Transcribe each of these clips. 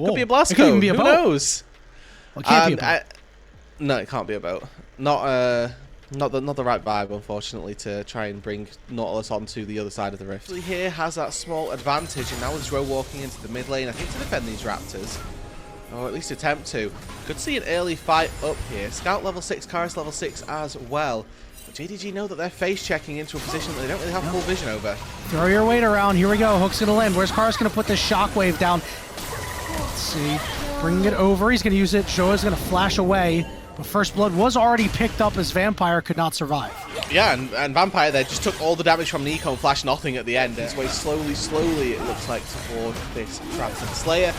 Could be a blast code. It could even be a boat. Who knows? Well, it can't be a boat. No, it can't be a boat. Not the right vibe, unfortunately, to try and bring Nautilus onto the other side of the rift. Here has that small advantage, and now with Zro walking into the mid lane, I think to defend these Raptors, or at least attempt to. Could see an early fight up here. Scout level 6, Karis level 6 as well. But JDG know that they're face checking into a position that they don't really have full vision over. Throw your weight around. Here we go. Hook's gonna land. Where's Karis gonna put this shockwave down? Let's see. Bringing it over. He's gonna use it. Shoa's gonna flash away. But First Blood was already picked up as Vampire could not survive. Yeah, and Vampire there just took all the damage from Nico and flashed nothing at the end. His way slowly, it looks like, toward this Trampton Slayer.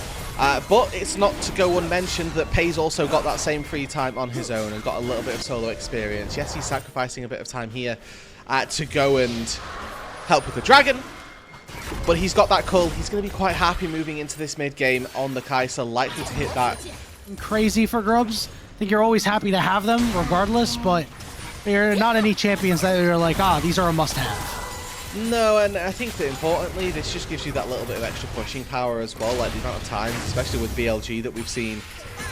But it's not to go unmentioned that Pay's also got that same free time on his own and got a little bit of solo experience. Yes, he's sacrificing a bit of time here to go and help with the Dragon. But he's got that cull. He's going to be quite happy moving into this mid game on the Kai'Sa, likely to hit that. Crazy for Grubs. I think you're always happy to have them regardless, but there are not any champions that are like, these are a must-have. No, and I think that importantly, this just gives you that little bit of extra pushing power as well, like the amount of times, especially with BLG, that we've seen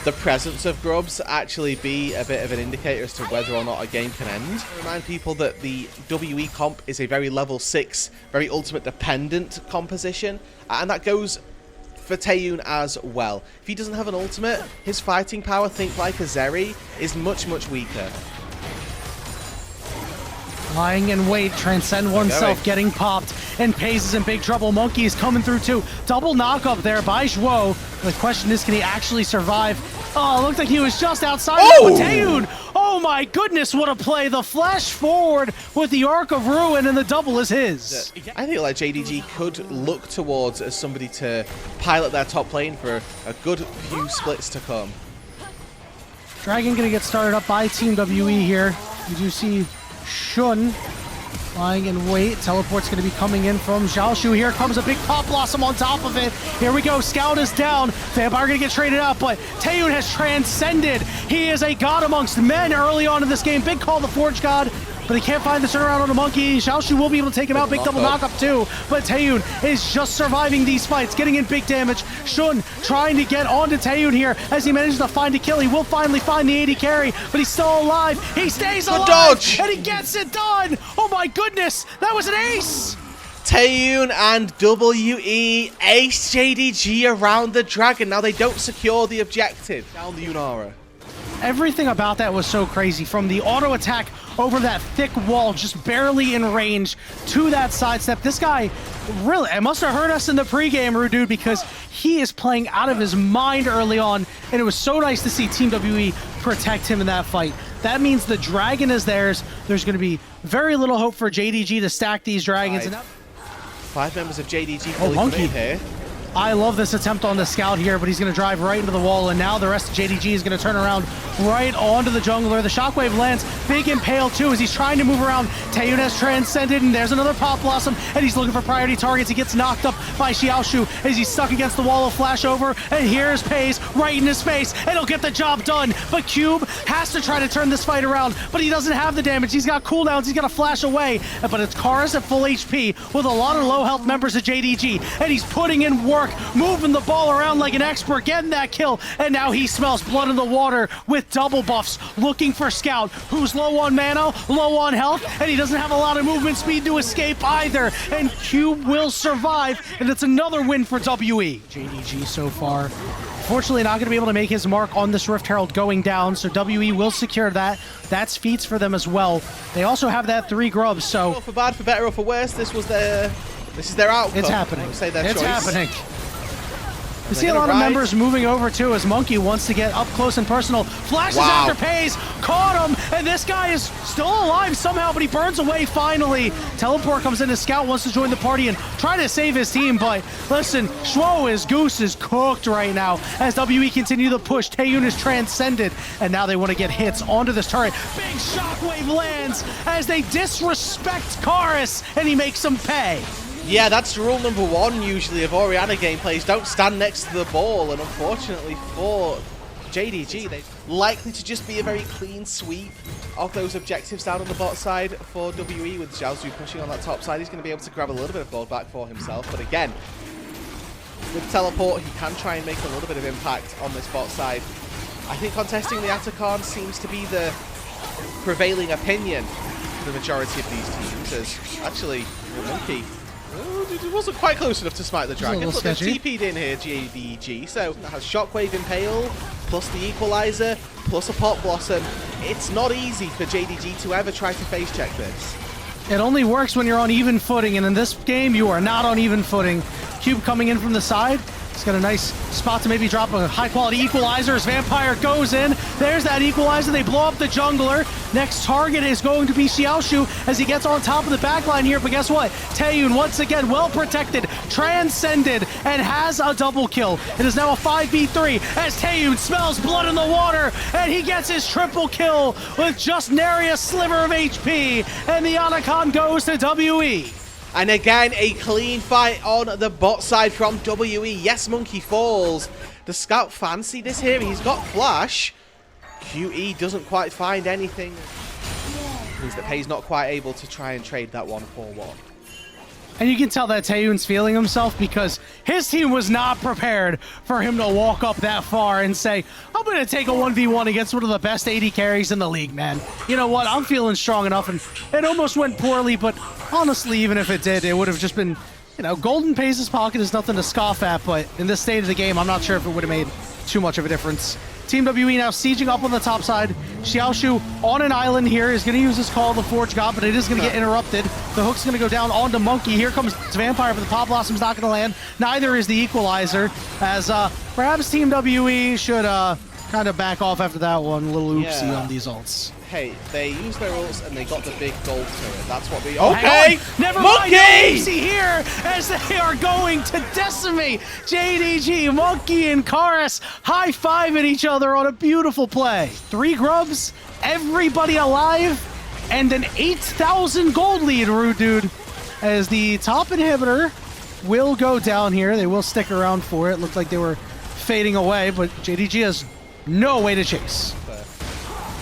the presence of Grubs actually be a bit of an indicator as to whether or not a game can end. I remind people that the WE comp is a very level 6, very ultimate dependent composition, and that goes for Taeyun as well. If he doesn't have an ultimate, his fighting power, think like a Zeri, is much weaker. Lying in wait, transcend oneself, getting popped, and Paze is in big trouble. Monkey is coming through too. Double knock-up there by Zhuo. The question is, can he actually survive? Oh, it looked like he was just outside. Oh, Taeyun! Oh my goodness, what a play! The flash forward with the Arc of Ruin, and the double is his. I think like JDG could look towards as somebody to pilot their top lane for a good few splits to come. Dragon gonna get started up by Team WE here. You do see Shun lying in wait. Teleport's going to be coming in from Xiaoshu. Here comes a big Pop Blossom on top of it. Here we go. Scout is down. Vampire going to get traded out, but Taeyun has transcended. He is a god amongst men early on in this game. Big call the Forge God, but he can't find the turnaround on the Monkey. Xiaoshu will be able to take him out. Big double knock-up too, but Taeyun is just surviving these fights, getting in big damage. Shun trying to get onto Taeyun here as he manages to find a kill. He will finally find the 80 carry, but he's still alive. He stays alive, dodge, and he gets it done. Oh my goodness, that was an ace. Taeyun and WE ace JDG around the Dragon. Now they don't secure the objective down the Yunara. Everything about that was so crazy, from the auto attack over that thick wall, just barely in range, to that sidestep. This guy, really, it must have hurt us in the pregame, Rude Dude, because he is playing out of his mind early on, and it was so nice to see Team WE protect him in that fight. That means the Dragon is theirs. There's going to be very little hope for JDG to stack these Dragons. Five members of JDG fully committed here. I love this attempt on the Scout here, but he's going to drive right into the wall, and now the rest of JDG is going to turn around right onto the jungler. The Shockwave lands, big impale too, as he's trying to move around. Taeyun has transcended, and there's another Pop Blossom, and he's looking for priority targets. He gets knocked up by Xiaoshu as he's stuck against the wall of flash over, and here's Paze right in his face, and he'll get the job done. But Cube has to try to turn this fight around, but he doesn't have the damage. He's got cooldowns, he's got to flash away, but it's Karis at full HP with a lot of low health members of JDG, and he's putting in work, moving the ball around like an expert, getting that kill, and now he smells blood in the water with double buffs, looking for Scout, who's low on mana, low on health, and he doesn't have a lot of movement speed to escape either, and Cube will survive, and it's another win for WE. JDG so far, fortunately not going to be able to make his mark on this Rift Herald going down, so WE will secure that. That's feats for them as well. They also have that 3 grubs, so... For bad, for better, or for worse, this is their outcome. It's happening. Say their it's choice. Happening. We see a lot of members moving over too, as Monkey wants to get up close and personal. Flashes after Paze, caught him, and this guy is still alive somehow, but he burns away finally. Teleport comes in, his Scout wants to join the party and try to save his team, but listen, Goose is cooked right now as WE continue to push. Taeyun is transcended, and now they want to get hits onto this turret. Big shockwave lands as they disrespect Karis, and he makes them pay. Yeah, that's rule number 1 usually of Orianna gameplays. Don't stand next to the ball, and unfortunately for JDG, they're likely to just be a very clean sweep of those objectives down on the bot side for WE, with Xiaozu pushing on that top side. He's going to be able to grab a little bit of gold back for himself, but again, with teleport, he can try and make a little bit of impact on this bot side. I think contesting the Atacon seems to be the prevailing opinion for the majority of these teams, as actually Monkey wasn't quite close enough to smite the dragon, but they've TP'd in here, JDG, so that has Shockwave Impale, plus the Equalizer, plus a Pot Blossom. It's not easy for JDG to ever try to face check this. It only works when you're on even footing, and in this game, you are not on even footing. Cube coming in from the side. He's got a nice spot to maybe drop a high-quality Equalizer as Vampire goes in. There's that Equalizer. They blow up the jungler. Next target is going to be Xiaoshu as he gets on top of the backline here. But guess what? Taeyun, once again, well protected, transcended, and has a double kill. It is now a 5v3 as Taeyun smells blood in the water, and he gets his triple kill with just nary a sliver of HP. And the Anacon goes to WE. And again, a clean fight on the bot side from WE. Yes, Monkey falls. The Scout fancy this here. He's got Flash. QE doesn't quite find anything. Means that Pei's not quite able to try and trade that 1-4-1. And you can tell that Taeyun's feeling himself because his team was not prepared for him to walk up that far and say, I'm going to take a 1v1 against one of the best 80 carries in the league, man. You know what? I'm feeling strong enough, and it almost went poorly, but honestly, even if it did, it would have just been, you know, Golden Pace's pocket is nothing to scoff at, but in this state of the game, I'm not sure if it would have made too much of a difference. Team WE now sieging up on the top side. Xiaoshu on an island here is going to use his Call of the Forge God, but it is going to get interrupted. The hook's going to go down onto Monkey. Here comes Vampire, but the Pop Blossom's not going to land. Neither is the Equalizer, as perhaps Team WE should kind of back off after that one. A little oopsie on these ults. Hey, they used their ults and they got the big gold turret. That's what we... Okay! Never mind, Monkey! oopsie here as they are going to decimate JDG. Monkey and Karis high-fiving each other on a beautiful play. 3 grubs, everybody alive, and an 8,000 gold lead, Rude Dude, as the top inhibitor will go down here. They will stick around for it. Looked like they were fading away, but JDG has no way to chase.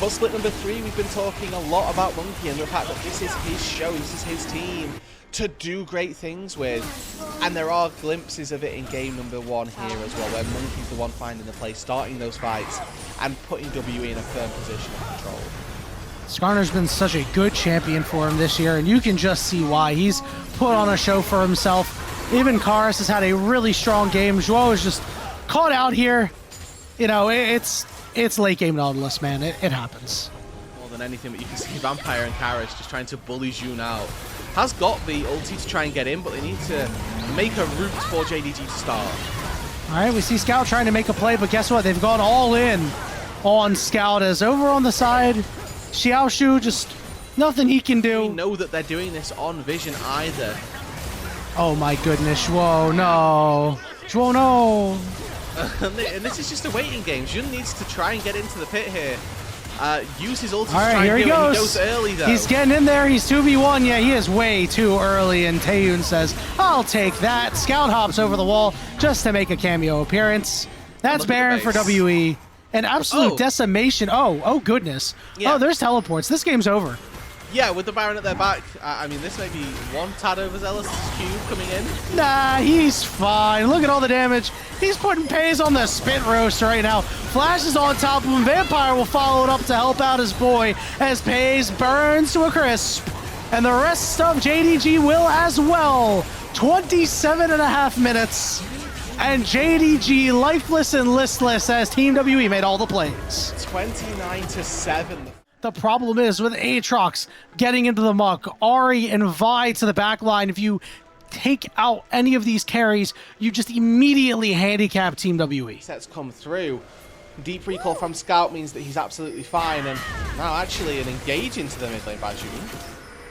But split number 3, we've been talking a lot about Monkey and the fact that this is his show, this is his team to do great things with. And there are glimpses of it in game number 1 here as well, where Monkey's the one finding the play, starting those fights, and putting WE in a firm position of control. Skarner's been such a good champion for him this year, and you can just see why. He's put on a show for himself. Even Karis has had a really strong game. Zhuo is just caught out here. You know, it's late game Nautilus, man. It happens. More than anything, but you can see Vampire and Karis just trying to bully June out. Has got the ulti to try and get in, but they need to make a route for JDG to start. All right, we see Scout trying to make a play, but guess what? They've gone all in on Scout, as over on the side, Xiaoshu, just nothing he can do. We know that they're doing this on Vision either. Oh my goodness, Zhuo, no. Zhuo, no. And this is just a waiting game. Jun needs to try and get into the pit here. Use his ulti to right, try here and he do it. goes. He goes early, though. He's getting in there. He's 2v1. Yeah, he is way too early, and Taeyun says, I'll take that. Scout hops over the wall just to make a cameo appearance. That's Baron for WE. An absolute decimation. Oh, goodness. Yeah. Oh, there's teleports. This game's over. Yeah, with the Baron at their back, I mean, this may be one tad overzealous cube coming in. Nah, he's fine. Look at all the damage. He's putting Pays on the spit roast right now. Flash is on top of him. Vampire will follow it up to help out his boy as Pays burns to a crisp. And the rest of JDG will as well. 27.5 minutes. And JDG lifeless and listless as Team WE made all the plays. 29-7. The problem is with Aatrox getting into the muck, Ahri and Vi to the back line. If you take out any of these carries, you just immediately handicap Team WE. Sets come through. Deep recall from Scout means that he's absolutely fine, and now actually an engage into the mid lane by June.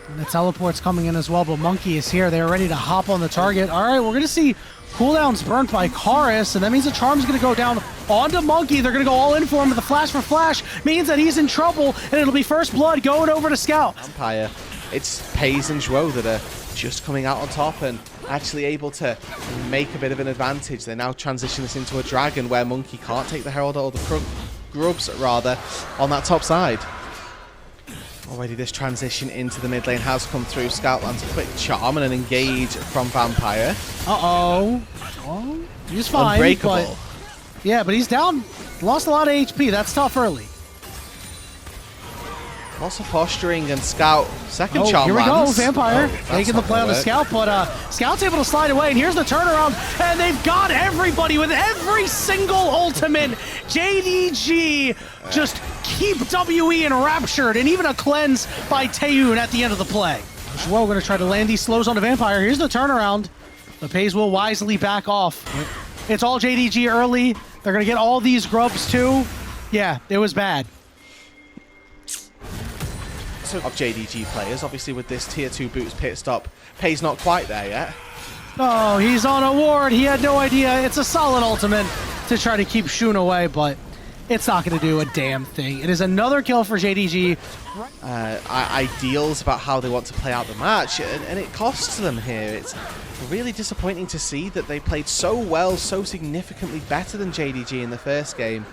And the teleport's coming in as well, but Monkey is here. They're ready to hop on the target. All right, we're going to see cooldowns burnt by Karis, and that means the Charm's going to go down onto Monkey. They're going to go all in for him, but the flash for Flash means that he's in trouble, and it'll be first blood going over to Scout. Vampire. It's Pays and Zhuo that are just coming out on top and actually able to make a bit of an advantage. They now transition this into a dragon where Monkey can't take the Herald or the Grubs, rather, on that top side. Already this transition into the mid lane has come through. Scout lands a quick charm and an engage from Vampire. Uh-oh. Oh, he's fine. Unbreakable. But, yeah, but he's down. Lost a lot of HP. That's tough early. Lots of posturing and Scout. Second charm here we lands. go, Vampire. Oh, making the play on the Scout, but Scout's able to slide away, and here's the turnaround, and they've got everybody with every single ultimate. JDG just keep WE enraptured, and even a cleanse by Taeyun at the end of the play. Joel going to try to land these slows on the Vampire. Here's the turnaround. The Pays will wisely back off. It's all JDG early. They're going to get all these grubs too. Yeah, it was bad. Of JDG players, obviously with this tier 2 boots pit stop, Pay's not quite there yet. Oh, he's on a ward. He had no idea. It's a solid ultimate to try to keep Shun away, but it's not going to do a damn thing. It is another kill for JDG. Ideals about how they want to play out the match, and it costs them here. It's really disappointing to see that they played so well, so significantly better than JDG in the first game.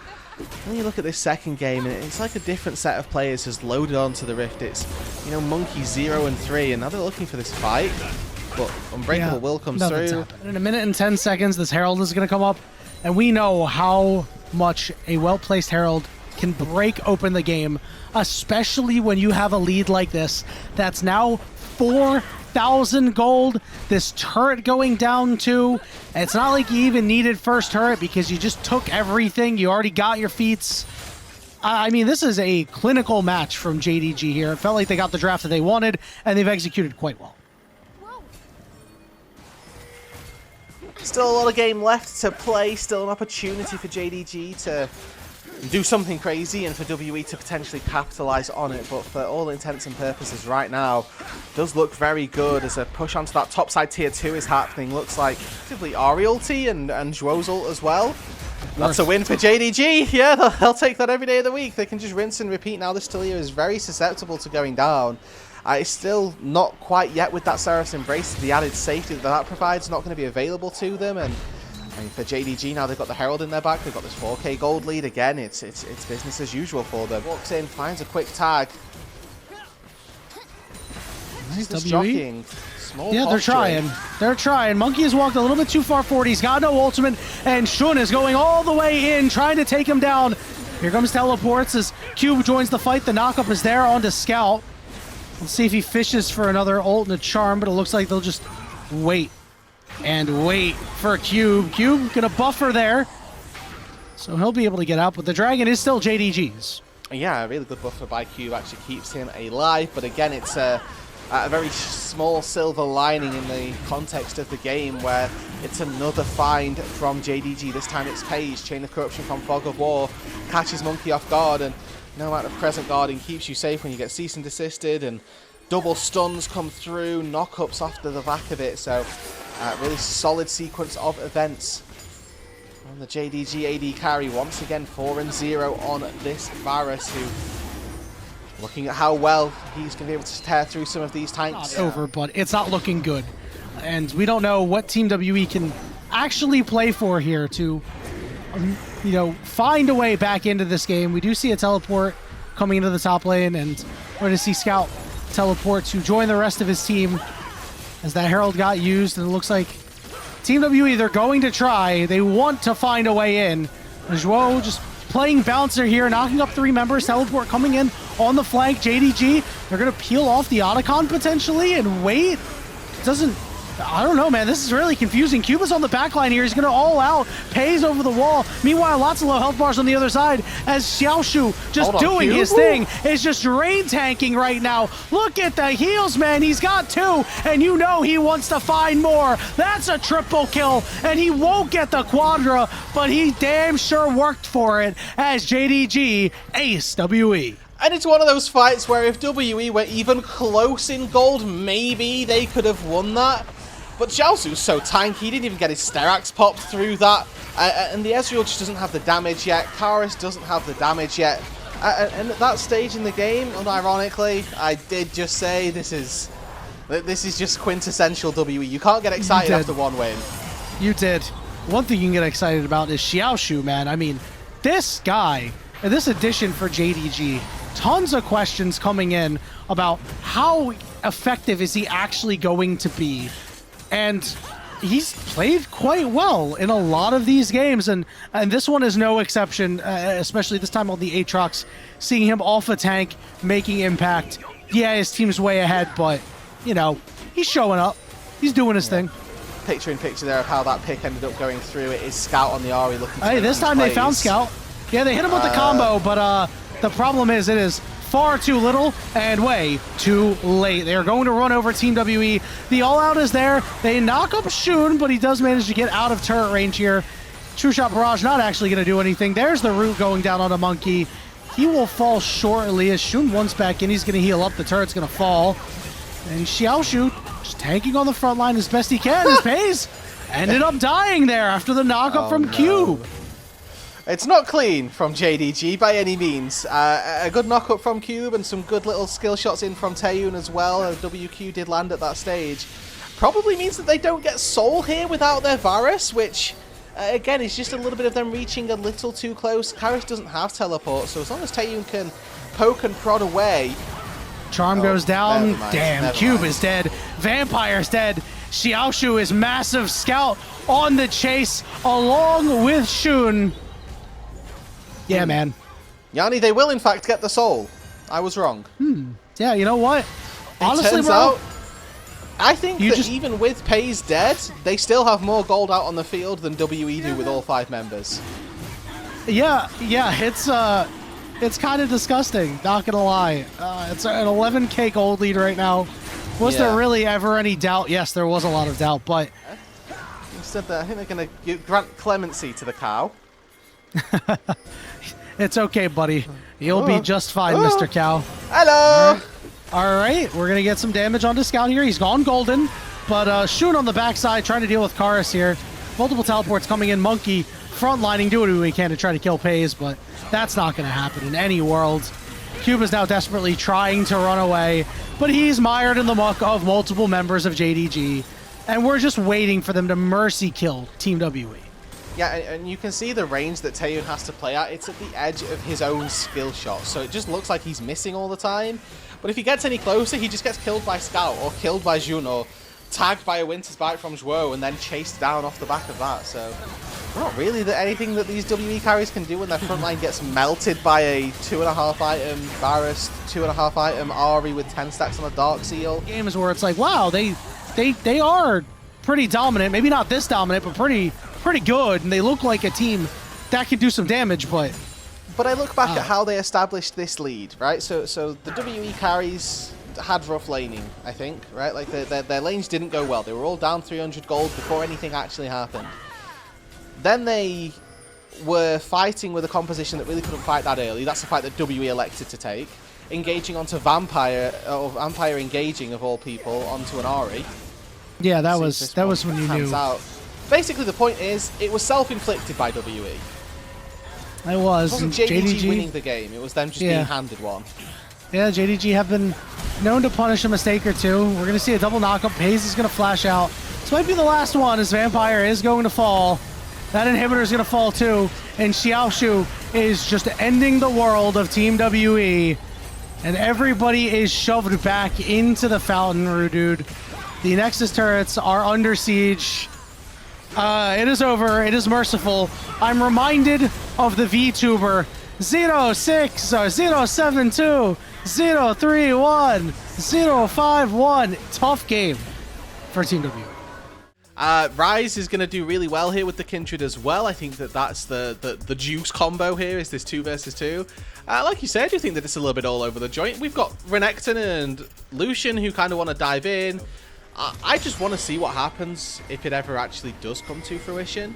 When you look at this second game, it's like a different set of players has loaded onto the Rift. It's, you know, Monkey 0 and 3, and now they're looking for this fight. But Unbreakable will come through. In a minute and 10 seconds, this Herald is going to come up, and we know how much a well-placed Herald can break open the game, especially when you have a lead like this. That's now 4,000 gold. This turret going down too. And it's not like you even needed first turret because you just took everything. You already got your feats. I mean, this is a clinical match from JDG here. It felt like they got the draft that they wanted, and they've executed quite well. Still a lot of game left to play. Still an opportunity for JDG to do something crazy and for WE to potentially capitalize on it, but for all intents and purposes right now does look very good as a push onto that top side tier 2 is happening. Looks like actively Ahri ulti and Zhuo's ult as well. That's a win for JDG. Yeah, they'll take that every day of the week. They can just rinse and repeat now. This Taliyah is very susceptible to going down. It's still not quite yet with that Seraph's Embrace. The added safety that provides not going to be available to them, and I mean, for JDG now, they've got the Herald in their back. They've got this 4k gold lead again. It's business as usual for them. Walks in, finds a quick tag. Nice This jockeying. Small yeah, posturing. They're trying. Monkey has walked a little bit too far forward. He's got no ultimate, and Shun is going all the way in, trying to take him down. Here comes teleports as Cube joins the fight. The knockup is there onto Scout. Let's see if he fishes for another ult and a charm, but it looks like they'll just wait. And wait for Cube. Cube gonna buffer there. So he'll be able to get out, but the dragon is still JDG's. Yeah, a really good buffer by Cube actually keeps him alive, but again, it's a very small silver lining in the context of the game where it's another find from JDG. This time it's Paige. Chain of Corruption from Fog of War catches Monkey off guard, and no amount of present guarding keeps you safe when you get cease and desisted, and double stuns come through, knockups after the back of it, so really solid sequence of events on the JDG AD carry. Once again 4-0 on this Varus, who, looking at how well he's going to be able to tear through some of these tanks. Not over, but it's not looking good. And we don't know what Team WE can actually play for here to, you know, find a way back into this game. We do see a teleport coming into the top lane, and we're going to see Scout teleport to join the rest of his team as that Herald got used, and it looks like Team WE, they're going to try. They want to find a way in. Zhuo just playing bouncer here, knocking up 3 members. Teleport coming in on the flank. JDG, they're going to peel off the Otacon potentially and wait. It doesn't... I don't know, man. This is really confusing. Cuba's on the back line here. He's going to all out. Pays over the wall. Meanwhile, lots of low health bars on the other side as Xiaoshu just doing his thing. Is just rain tanking right now. Look at the heals, man. He's got 2, and you know he wants to find more. That's a triple kill, and he won't get the quadra, but he damn sure worked for it as JDG ace WE. And it's one of those fights where if WE were even close in gold, maybe they could have won that. But Xiaosu's so tanky, he didn't even get his Sterax popped through that. And the Ezreal just doesn't have the damage yet. Karis doesn't have the damage yet. And at that stage in the game, unironically, I did just say this is just quintessential WE. You can't get excited after one win. You did. One thing you can get excited about is Xiaoshu, man. I mean, this guy, and this addition for JDG, tons of questions coming in about how effective is he actually going to be. And he's played quite well in a lot of these games, and this one is no exception, especially this time on the Aatrox, seeing him off a tank, making impact. Yeah, his team's way ahead, but, you know, he's showing up. He's doing his thing. Picture in picture there of how that pick ended up going through. It is Scout on the Ahri looking to Hey, this time they found Scout. Yeah, they hit him with the combo, but the problem is it is far too little and way too late. They are going to run over Team WE. The all-out is there. They knock up Shun, but he does manage to get out of turret range here. True Shot Barrage not actually going to do anything. There's the root going down on a Monkey. He will fall shortly as Shun once back in. He's going to heal up. The turret's going to fall. And Xiaoshu just tanking on the front line as best he can. His Pays ended up dying there after the knockup from Cube. It's not clean from JDG by any means. A good knock-up from Cube and some good little skill shots in from Taeyun as well. WQ did land at that stage. Probably means that they don't get Soul here without their Varus, which, again, is just a little bit of them reaching a little too close. Karis doesn't have teleport, so as long as Taeyun can poke and prod away... Charm goes down. Damn, Cube is dead. Vampire's dead. Xiaoshu is massive. Scout on the chase along with Shun. Yeah, man. Yanni, they will in fact get the Soul. I was wrong. Yeah, you know what? Honestly, turns bro, out, I think that even with Pays dead, they still have more gold out on the field than WE do with all 5 members. Yeah, it's kind of disgusting, not gonna lie. It's an 11k gold lead right now. Was there really ever any doubt? Yes, there was a lot of doubt, but... Instead, I think they're going to grant clemency to the cow. It's okay, buddy. You'll be just fine, Mr. Cow. Hello! All right, we're going to get some damage onto Scout here. He's gone golden, but Shun on the backside trying to deal with Karis here. Multiple teleports coming in. Monkey frontlining, doing what he can to try to kill Pays, but that's not going to happen in any world. Cube is now desperately trying to run away, but he's mired in the muck of multiple members of JDG, and we're just waiting for them to mercy kill Team WE. Yeah, and you can see the range that Taeyun has to play at. It's at the edge of his own skill shot, so it just looks like he's missing all the time. But if he gets any closer, he just gets killed by Scout, or killed by Jun, or tagged by a Winter's Bite from Zhuo, and then chased down off the back of that. So, not really anything that these WE carries can do when their front line gets melted by a 2.5 item Varus, 2.5 item Ahri with 10 stacks on a Dark Seal. Games where it's like, wow, they are pretty dominant. Maybe not this dominant, but pretty good, and they look like a team that can do some damage, but I look back at how they established this lead, right? So the WE carries had rough laning, I think, right? Like their lanes didn't go well. They were all down 300 gold before anything actually happened. Then they were fighting with a composition that really couldn't fight that early. That's the fight that WE elected to take. Engaging onto Vampire, or Vampire engaging of all people onto an Ahri. Yeah, that was when you knew. Out. Basically, the point is, it was self-inflicted by WE. It wasn't JDG winning the game. It was them just being handed one. Yeah, JDG have been known to punish a mistake or two. We're going to see a double knockup. Pays is going to flash out. This might be the last one as Vampire is going to fall. That inhibitor is going to fall too. And Xiaoshu is just ending the world of Team WE. And everybody is shoved back into the fountain, Rudude. The Nexus turrets are under siege. It is over. It is merciful. I'm reminded of the VTuber 06072 031 051. Tough game for Team W. Ryze is going to do really well here with the Kindred as well. I think that's the juice combo here is this 2 versus 2. Like you said, I do think that it's a little bit all over the joint. We've got Renekton and Lucian who kind of want to dive in. I just want to see what happens if it ever actually does come to fruition,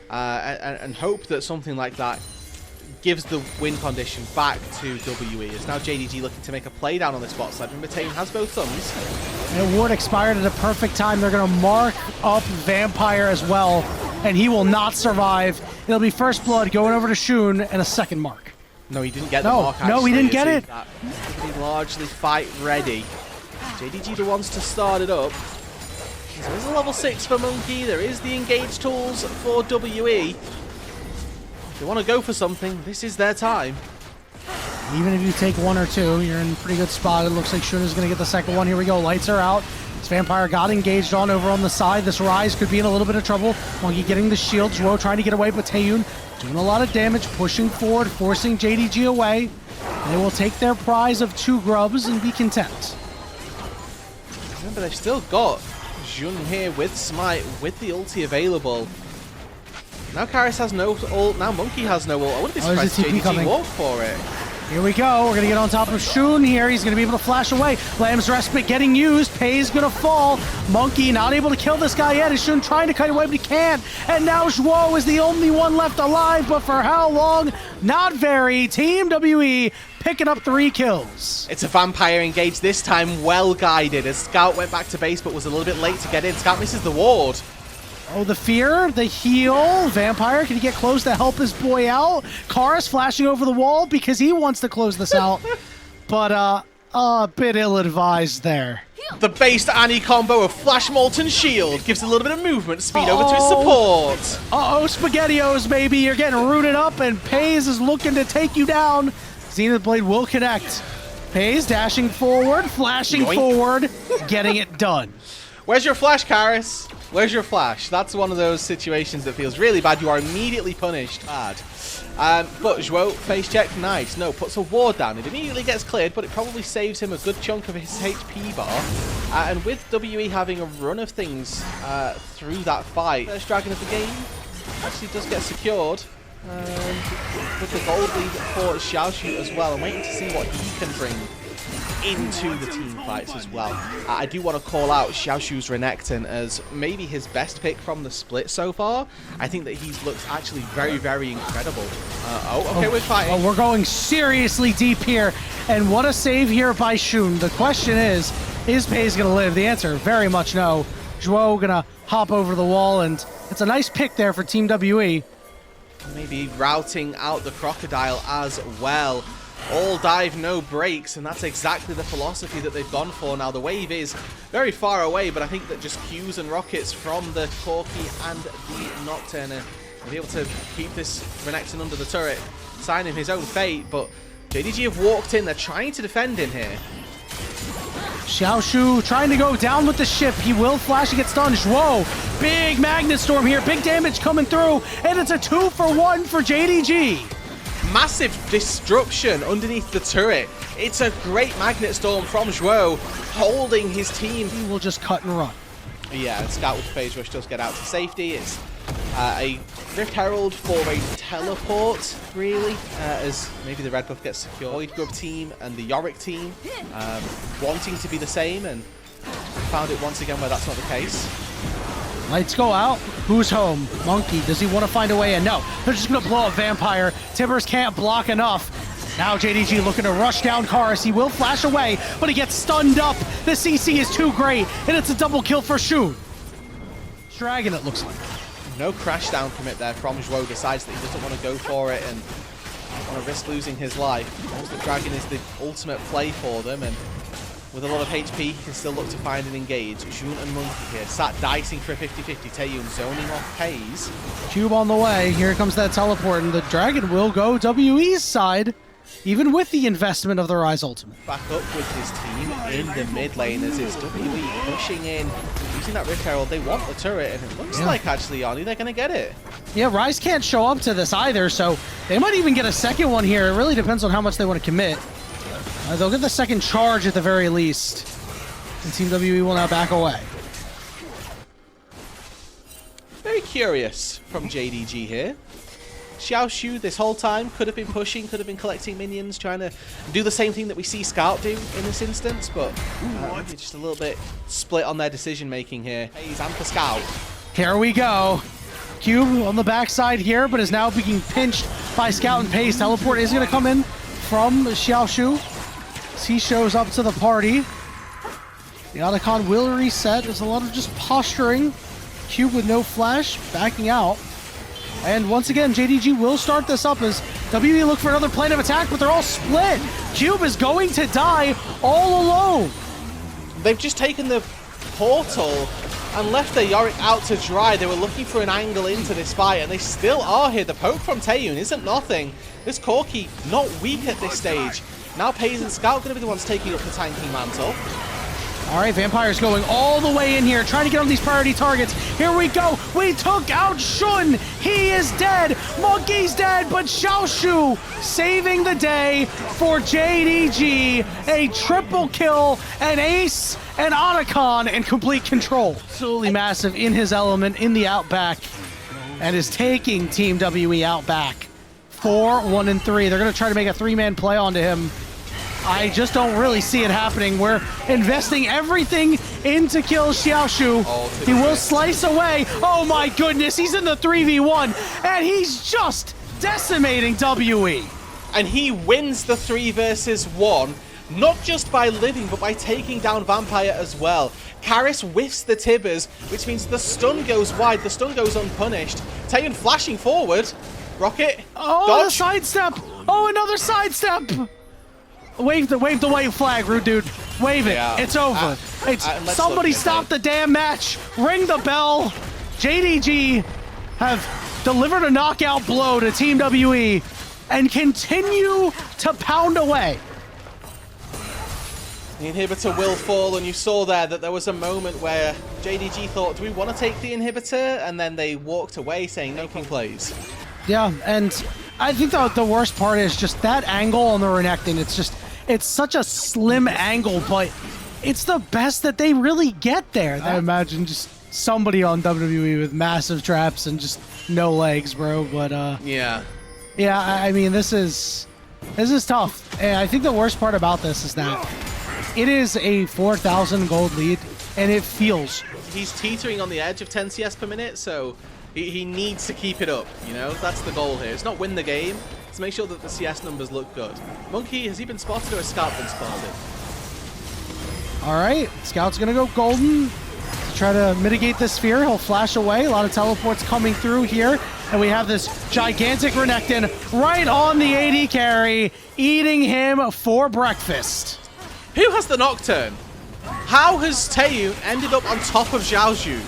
and hope that something like that gives the win condition back to WE. It's now JDG looking to make a play down on this bot side. Remember, Taeyun has both thumbs. And ward expired at a perfect time. They're going to mark up Vampire as well, and he will not survive. It'll be first blood going over to Shun and a second mark. No, he didn't get the mark. No, he didn't get it. He largely fight ready. JDG the ones to start it up. There is a level 6 for Monkey. There is the engage tools for WE. If they want to go for something, this is their time. Even if you take one or two, you're in a pretty good spot. It looks like Shun is going to get the second one. Here we go. Lights are out. This Vampire got engaged on over on the side. This Ryze could be in a little bit of trouble. Monkey getting the shield. Zhuo trying to get away, but Taeyun doing a lot of damage, pushing forward, forcing JDG away. They will take their prize of 2 grubs and be content. Remember, they've still got Jun here with Smite, with the ulti available. Now Karis has no ult, now Monkey has no ult. I wouldn't be surprised if JDG walked for it. Here we go. We're going to get on top of Shun here. He's going to be able to flash away. Lamb's Respite getting used. Pei's going to fall. Monkey not able to kill this guy yet. Is Shun trying to cut away, but he can't. And now Zhuo is the only one left alive, but for how long? Not very. Team WE picking up 3 kills. It's a Vampire engage this time, well guided, as Scout went back to base but was a little bit late to get in. Scout misses the ward. Oh, the fear, the heal. Vampire, can he get close to help his boy out? Karis flashing over the wall because he wants to close this out. But a bit ill-advised there. The based Annie combo of Flash Molten Shield gives a little bit of movement speed over to his support. Uh-oh, SpaghettiOs, baby. You're getting rooted up, and Pei's is looking to take you down. Zenith Blade will connect. Pei's dashing forward, flashing forward, getting it done. Where's your flash, Karis? Where's your flash? That's one of those situations that feels really bad. You are immediately punished. Bad. But Zhuo, face check, nice. No, puts a ward down. It immediately gets cleared, but it probably saves him a good chunk of his HP bar. And with WE having a run of things through that fight, first Dragon of the game actually does get secured. With the gold lead for Xiaoshu as well. I'm waiting to see what he can bring into the team fights as well. I do want to call out Xiaoshu's Renekton as maybe his best pick from the split so far. I think that he's looked actually very, very incredible. We're fighting. Oh, we're going seriously deep here. And what a save here by Shun. The question is Pei's going to live? The answer, very much no. Zhuo going to hop over the wall, and it's a nice pick there for Team WE. Maybe routing out the Crocodile as well. All dive, no breaks, and that's exactly the philosophy that they've gone for. Now, the wave is very far away, but I think that just Qs and rockets from the Corki and the Nocturne will be able to keep this Renekton under the turret, sign him his own fate, but JDG have walked in. They're trying to defend in here. Xiaoshu trying to go down with the ship. He will flash and get stunned. Whoa, big Magnet Storm here. Big damage coming through, and it's a 2-for-1 for JDG. Massive disruption underneath the turret. It's a great Magnet Storm from Zhuo, holding his team. He will just cut and run. Yeah, and Scout with Phase Rush does get out to safety. It's a Rift Herald for a teleport, really, as maybe the red buff gets secured. Void Grub team and the Yorick team wanting to be the same, and found it once again where that's not the case. Lights go out. Who's home? Monkey. Does he want to find a way in? No. They're just going to blow up Vampire. Timbers can't block enough. Now JDG looking to rush down Karis. He will flash away, but he gets stunned up. The CC is too great, and it's a double kill for Shun. Dragon, it looks like. No crash down commit there from Zhuo. Decides that he doesn't want to go for it and want to risk losing his life. Knows that Dragon is the ultimate play for them, and with a lot of HP, he can still look to find and engage. Jun and Monkey here, sat dicing for a 50-50. Taeyun zoning off Pei's. Cube on the way. Here comes that teleport, and the Dragon will go WE's side, even with the investment of the Ryze ultimate. Back up with his team in the mid lane as it's WE pushing in, using that Rift Herald. They want the turret, and it looks like actually, Yanni, they're going to get it. Yeah, Ryze can't show up to this either, so they might even get a second one here. It really depends on how much they want to commit. They'll get the second charge at the very least. And Team WE will now back away. Very curious from JDG here. Xiaoshu this whole time could have been pushing, could have been collecting minions, trying to do the same thing that we see Scout do in this instance, but maybe just a little bit split on their decision making here. Pei's and for Scout. Here we go. Cube on the backside here, but is now being pinched by Scout and Pei's. Teleport is going to come in from Xiaoshu. As he shows up to the party. The Otacon will reset. There's a lot of just posturing. Cube with no flash, backing out. And once again, JDG will start this up as WE look for another plane of attack, but they're all split. Cube is going to die all alone. They've just taken the portal and left their Yorick out to dry. They were looking for an angle into this fight, and they still are here. The poke from Taeyun isn't nothing. This Corki not weak at this stage. Now Paze and Scout going to be the ones taking up the tanking mantle. All right, Vampire's going all the way in here, trying to get on these priority targets. Here we go. We took out Shun. He is dead. Monkey's dead, but Xiaoshu saving the day for JDG. A triple kill, an ace, and Otacon in complete control. Absolutely massive in his element in the Outback, and is taking Team WE Outback 4-1-3. They're going to try to make a three-man play onto him. I just don't really see it happening. We're investing everything into kill Xiaoshu. He will slice away. Oh my goodness, he's in the 3v1, and he's just decimating WE. And he wins the 3 versus 1, not just by living, but by taking down Vampire as well. Karis whiffs the Tibbers, which means the stun goes wide, the stun goes unpunished. Taeyun flashing forward. Rocket, oh, dodge. The sidestep. Oh, another sidestep. Wave the white flag, rude dude. Wave it. Yeah. It's over. Somebody stop the damn match. Ring the bell. JDG have delivered a knockout blow to Team WE and continue to pound away. The inhibitor will fall, and you saw that there was a moment where JDG thought, do we want to take the inhibitor? And then they walked away saying, no king plays. Yeah, and I think the worst part is just that angle on the Renekton. It's such a slim angle, but it's the best that they really get there. I imagine just somebody on WWE with massive traps and just no legs, bro. But yeah, I mean, this is tough. And I think the worst part about this is that it is a 4,000 gold lead, and it feels. He's teetering on the edge of 10 CS per minute, so he needs to keep it up, you know? That's the goal here. It's not win the game, it's make sure that the CS numbers look good. Monkey, has he been spotted or has Scout been spotted? All right, Scout's gonna go golden to try to mitigate this fear. He'll flash away. A lot of teleports coming through here, and we have this gigantic Renekton right on the AD carry, eating him for breakfast. Who has the Nocturne? How has Taeyun ended up on top of Xiaoshu?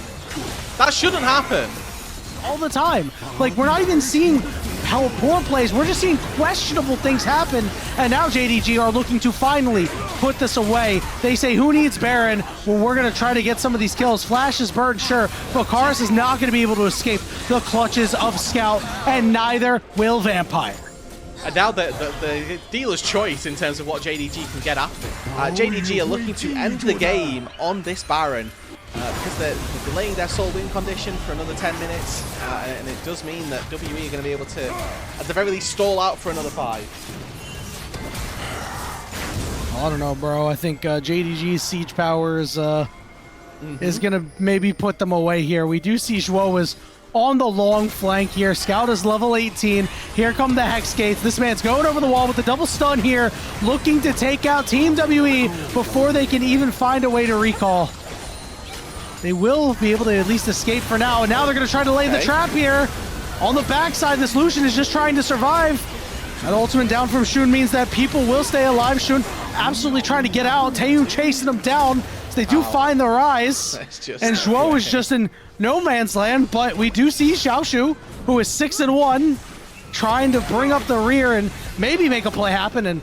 That shouldn't happen. All the time. Like, we're not even seeing how poor plays. We're just seeing questionable things happen. And now JDG are looking to finally put this away. They say, who needs Baron? Well, we're going to try to get some of these kills. Flash is burned, sure. But Karis is not going to be able to escape the clutches of Scout. And neither will Vampire. And now the dealer's choice in terms of what JDG can get after. JDG are looking to end the game on this Baron. Because they're delaying their soul win condition for another 10 minutes, and it does mean that WE are going to be able to, at the very least, stall out for another 5. I don't know, bro. I think JDG's siege power is going to maybe put them away here. We do see Zhuo is on the long flank here. Scout is level 18. Here come the Hex Gates. This man's going over the wall with the double stun here, looking to take out Team WE before they can even find a way to recall. They will be able to at least escape for now, and now they're going to try to lay the trap here. On the backside, this Lucian is just trying to survive. That ultimate down from Shun means that people will stay alive. Shun absolutely trying to get out. Taeyun chasing them down. So they do find the rise. And Zhuo is just in no man's land, but we do see Xiaoshu, who is 6-1, trying to bring up the rear and maybe make a play happen. And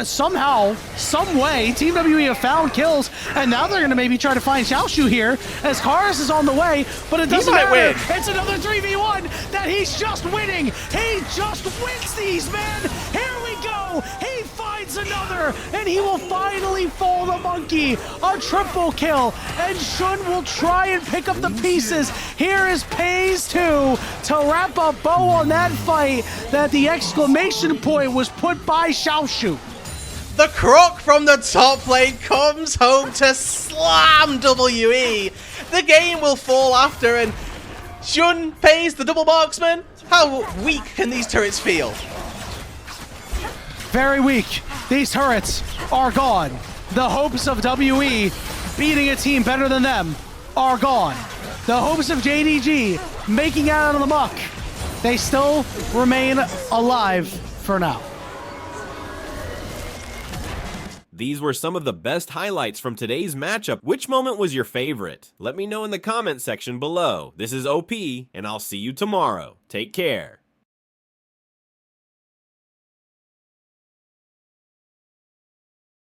somehow, some way, Team WE have found kills, and now they're going to maybe try to find Xiaoshu here as Karis is on the way, but it doesn't matter. Win. It's another 3v1 that he's just winning. He just wins these, man. Here we go. He finds another, and he will finally fall the monkey. A triple kill, and Shun will try and pick up the pieces. Here is Pays 2 to wrap a bow on that fight that the exclamation point was put by Xiaoshu. The croc from the top lane comes home to slam WE. The game will fall after, and Shun pays the double marksman. How weak can these turrets feel? Very weak. These turrets are gone. The hopes of WE beating a team better than them are gone. The hopes of JDG making out of the muck, they still remain alive for now. these were some of the best highlights from today's matchup. Which moment was your favorite? Let me know in the comment section below. This is OP, and I'll see you tomorrow. Take care.